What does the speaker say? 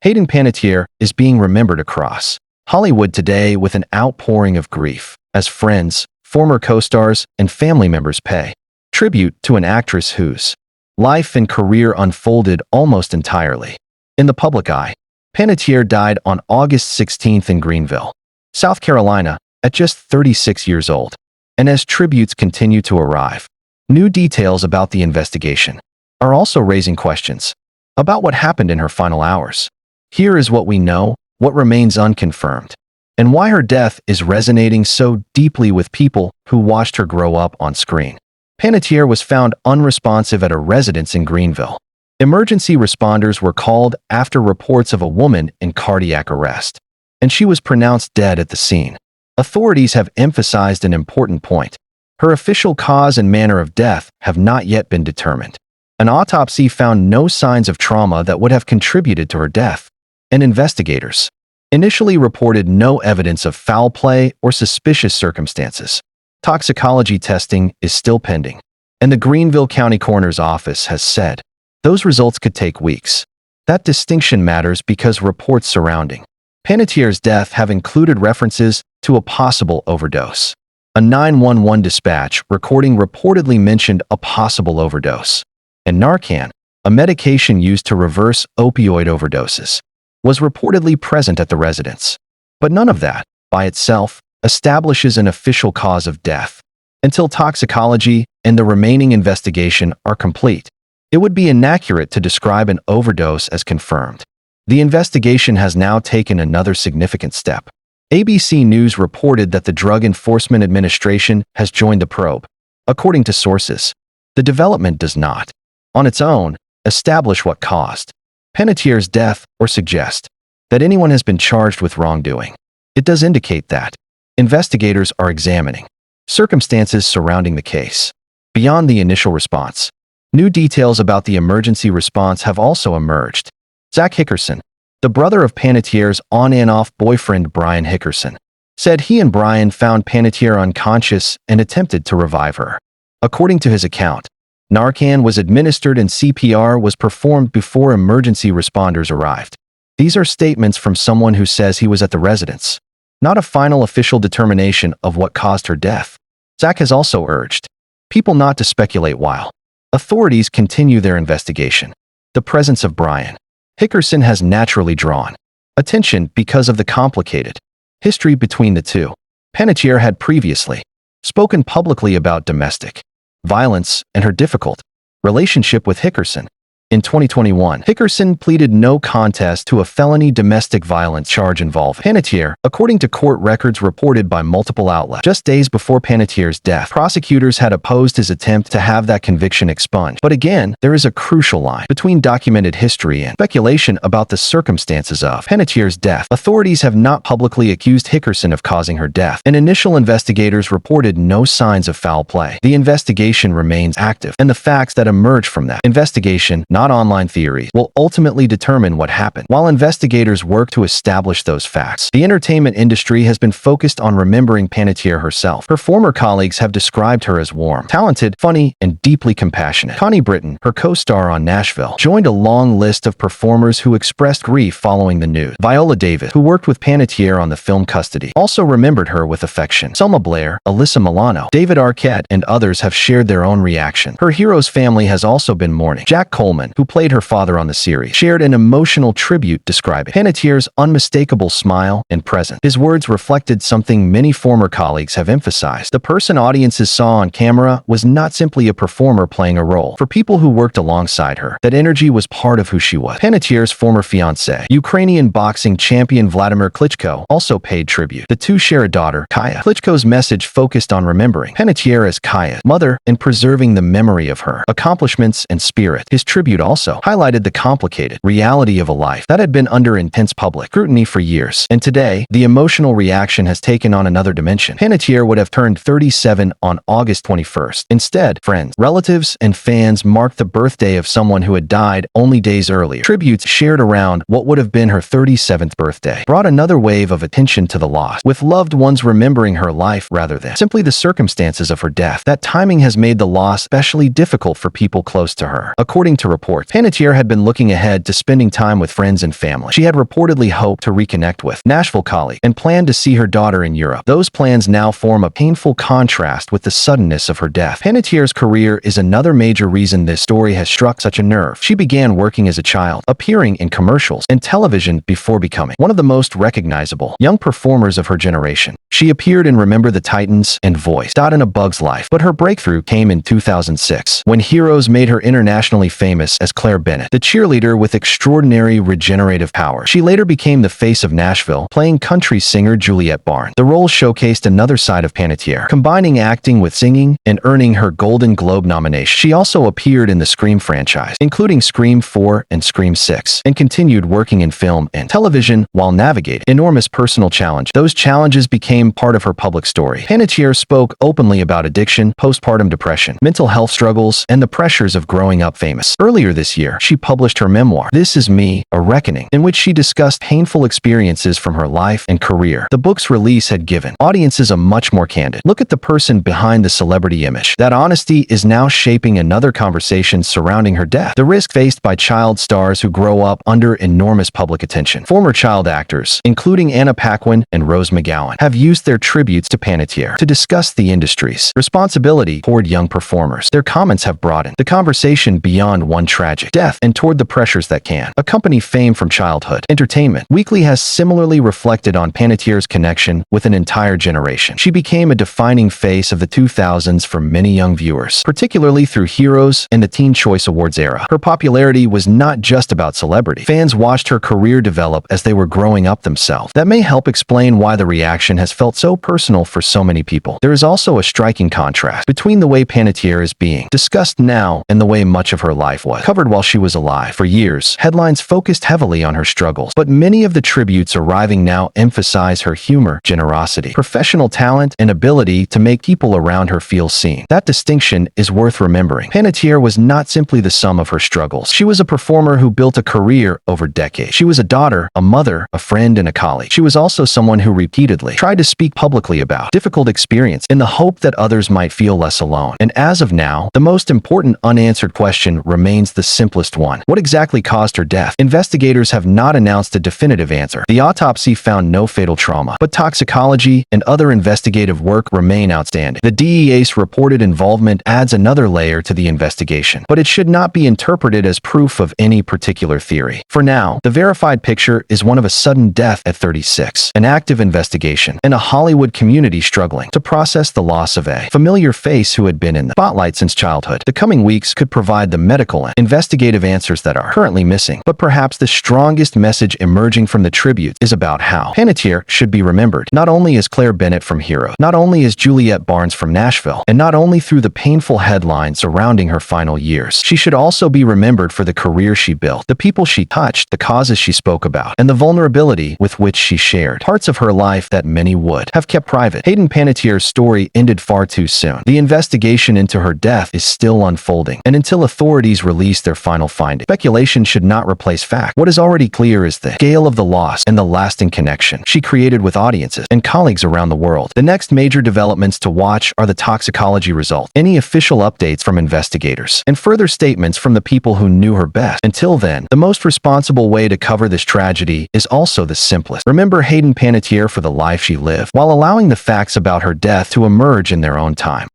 Hayden Panettiere is being remembered across Hollywood today with an outpouring of grief, as friends, former co-stars, and family members pay tribute to an actress whose life and career unfolded almost entirely in the public eye. Panettiere died on August 16th in Greenville, South Carolina, at just 36 years old. And as tributes continue to arrive, new details about the investigation are also raising questions about what happened in her final hours. Here is what we know, what remains unconfirmed, and why her death is resonating so deeply with people who watched her grow up on screen. Panettiere was found unresponsive at a residence in Greenville. Emergency responders were called after reports of a woman in cardiac arrest, and she was pronounced dead at the scene. Authorities have emphasized an important point. Her official cause and manner of death have not yet been determined. An autopsy found no signs of trauma that would have contributed to her death, and investigators initially reported no evidence of foul play or suspicious circumstances. Toxicology testing is still pending, and the Greenville County Coroner's Office has said those results could take weeks. That distinction matters because reports surrounding Panettiere's death have included references to a possible overdose. A 911 dispatch recording reportedly mentioned a possible overdose, and Narcan, a medication used to reverse opioid overdoses, was reportedly present at the residence. But none of that, by itself, establishes an official cause of death. Until toxicology and the remaining investigation are complete, it would be inaccurate to describe an overdose as confirmed. The investigation has now taken another significant step. ABC News reported that the Drug Enforcement Administration has joined the probe. According to sources, the development does not, on its own, establish what caused Panettiere's death or suggest that anyone has been charged with wrongdoing. It does indicate that investigators are examining circumstances surrounding the case. Beyond the initial response, new details about the emergency response have also emerged. Zach Hickerson, the brother of Panettiere's on-and-off boyfriend Brian Hickerson, said he and Brian found Panettiere unconscious and attempted to revive her. According to his account, Narcan was administered and CPR was performed before emergency responders arrived. These are statements from someone who says he was at the residence, not a final official determination of what caused her death. Zach has also urged people not to speculate while authorities continue their investigation. The presence of Brian Hickerson has naturally drawn attention because of the complicated history between the two. Panettiere had previously spoken publicly about domestic violence and her difficult relationship with Hickerson. In 2021, Hickerson pleaded no contest to a felony domestic violence charge involving Panettiere, according to court records reported by multiple outlets. Just days before Panettiere's death, prosecutors had opposed his attempt to have that conviction expunged. But again, there is a crucial line between documented history and speculation about the circumstances of Panettiere's death. Authorities have not publicly accused Hickerson of causing her death, and initial investigators reported no signs of foul play. The investigation remains active, and the facts that emerge from that investigation, not online theories, will ultimately determine what happened. While investigators work to establish those facts, the entertainment industry has been focused on remembering Panettiere herself. Her former colleagues have described her as warm, talented, funny, and deeply compassionate. Connie Britton, her co-star on Nashville, joined a long list of performers who expressed grief following the news. Viola Davis, who worked with Panettiere on the film Custody, also remembered her with affection. Selma Blair, Alyssa Milano, David Arquette, and others have shared their own reaction. Her Heroes family has also been mourning. Jack Coleman, who played her father on the series, shared an emotional tribute describing Panettiere's unmistakable smile and presence. His words reflected something many former colleagues have emphasized. The person audiences saw on camera was not simply a performer playing a role. For people who worked alongside her, that energy was part of who she was. Panettiere's former fiancé, Ukrainian boxing champion Vladimir Klitschko, also paid tribute. The two share a daughter, Kaya. Klitschko's message focused on remembering Panettiere as Kaya's mother and preserving the memory of her accomplishments and spirit. His tribute also highlighted the complicated reality of a life that had been under intense public scrutiny for years. And today, the emotional reaction has taken on another dimension. Panettiere would have turned 37 on August 21st. Instead, friends, relatives, and fans marked the birthday of someone who had died only days earlier. Tributes shared around what would have been her 37th birthday brought another wave of attention to the loss, with loved ones remembering her life rather than simply the circumstances of her death. That timing has made the loss especially difficult for people close to her. According to reports, reports, Panettiere had been looking ahead to spending time with friends and family. She had reportedly hoped to reconnect with Nashville colleagues and planned to see her daughter in Europe. Those plans now form a painful contrast with the suddenness of her death. Panettiere's career is another major reason this story has struck such a nerve. She began working as a child, appearing in commercials and television before becoming one of the most recognizable young performers of her generation. She appeared in Remember the Titans and voiced Dot in A Bug's Life, but her breakthrough came in 2006, when Heroes made her internationally famous as Claire Bennett, the cheerleader with extraordinary regenerative power. She later became the face of Nashville, playing country singer Juliette Barnes. The role showcased another side of Panettiere, combining acting with singing and earning her Golden Globe nomination. She also appeared in the Scream franchise, including Scream 4 and Scream 6, and continued working in film and television while navigating enormous personal challenges. Those challenges became part of her public story. Panettiere spoke openly about addiction, postpartum depression, mental health struggles, and the pressures of growing up famous. Earlier this year, she published her memoir, This Is Me, A Reckoning, in which she discussed painful experiences from her life and career. The book's release had given audiences a much more candid look at the person behind the celebrity image. That honesty is now shaping another conversation surrounding her death, the risk faced by child stars who grow up under enormous public attention. Former child actors, including Anna Paquin and Rose McGowan, have used their tributes to Panettiere to discuss the industry's responsibility toward young performers. Their comments have broadened the conversation beyond one tragic death and toward the pressures that can accompany fame from childhood. Entertainment Weekly has similarly reflected on Panettiere's connection with an entire generation. She became a defining face of the 2000s for many young viewers, particularly through Heroes and the Teen Choice Awards era. Her popularity was not just about celebrity. Fans watched her career develop as they were growing up themselves. That may help explain why the reaction has felt so personal for so many people. There is also a striking contrast between the way Panettiere is being discussed now and the way much of her life was covered while she was alive. For years, headlines focused heavily on her struggles, but many of the tributes arriving now emphasize her humor, generosity, professional talent, and ability to make people around her feel seen. That distinction is worth remembering. Panettiere was not simply the sum of her struggles. She was a performer who built a career over decades. She was a daughter, a mother, a friend, and a colleague. She was also someone who repeatedly tried to speak publicly about difficult experience in the hope that others might feel less alone. And as of now, the most important unanswered question remains the simplest one. What exactly caused her death? Investigators have not announced a definitive answer. The autopsy found no fatal trauma, but toxicology and other investigative work remain outstanding. The DEA's reported involvement adds another layer to the investigation, but it should not be interpreted as proof of any particular theory. For now, the verified picture is one of a sudden death at 36, an active investigation, and a Hollywood community struggling to process the loss of a familiar face who had been in the spotlight since childhood. The coming weeks could provide the medical and investigative answers that are currently missing, but perhaps the strongest message emerging from the tribute is about how Panettiere should be remembered, not only as Claire Bennett from Hero, not only as Juliette Barnes from Nashville, and not only through the painful headlines surrounding her final years. She should also be remembered for the career she built, the people she touched, the causes she spoke about, and the vulnerability with which she shared parts of her life that many would have kept private. Hayden Panettiere's story ended far too soon. The investigation into her death is still unfolding, and until authorities release their final findings, speculation should not replace fact. What is already clear is the scale of the loss and the lasting connection she created with audiences and colleagues around the world. The next major developments to watch are the toxicology results, any official updates from investigators, and further statements from the people who knew her best. Until then, the most responsible way to cover this tragedy is also the simplest. Remember Hayden Panettiere for the life she lived, while allowing the facts about her death to emerge in their own time.